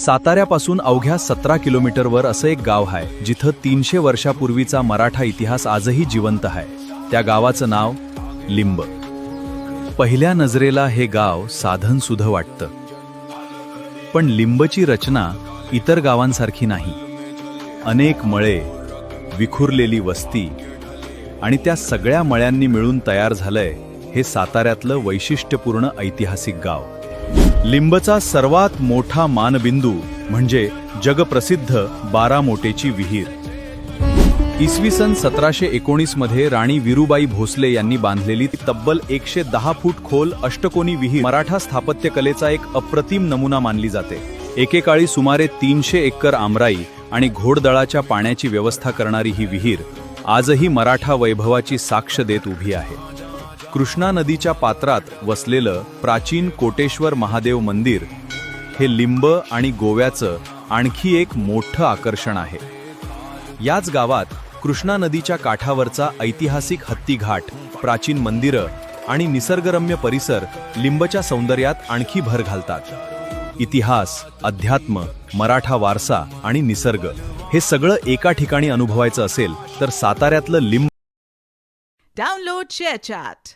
साताऱ्यापासून अवघ्या 17 किलोमीटरवर असं एक गाव आहे जिथं 300 वर्षापूर्वीचा मराठा इतिहास आजही जिवंत आहे। त्या गावाचं नाव लिंब। पहिल्या नजरेला हे गाव साधनसुध वाटतं, पण लिंबची रचना इतर गावांसारखी नाही। अनेक मळे, विखुरलेली वस्ती आणि त्या सगळ्या मळ्यांनी मिळून तयार झालंय हे साताऱ्यातलं वैशिष्ट्यपूर्ण ऐतिहासिक गाव। लिंबचा सर्वात मोठा मानबिंदू म्हणजे जगप्रसिद्ध 12 मोटेची विहीर। इसवी सन 1719 मध्ये राणी विरुबाई भोसले यांनी बांधलेली तब्बल 110 फूट खोल अष्टकोनी विहीर मराठा स्थापत्यकलेचा एक अप्रतिम नमुना मानली जाते। एकेकाळी सुमारे 300 एकर आमराई आणि घोडदळाच्या पाण्याची व्यवस्था करणारी ही विहीर आजही मराठा वैभवाची साक्ष देत उभी आहे। कृष्णा नदीच्या पात्रात वसलेलं प्राचीन कोटेश्वर महादेव मंदिर हे लिंब आणि गोव्याचं आणखी एक मोठं आकर्षण आहे। याच गावात कृष्णा नदीच्या काठावरचा ऐतिहासिक हत्ती घाट, प्राचीन मंदिरं आणि निसर्गरम्य परिसर लिंबच्या सौंदर्यात आणखी भर घालतात। इतिहास, अध्यात्म, मराठा वारसा आणि निसर्ग हे सगळं एका ठिकाणी अनुभवायचं असेल तर साताऱ्यातलं लिंब। Download ShareChat.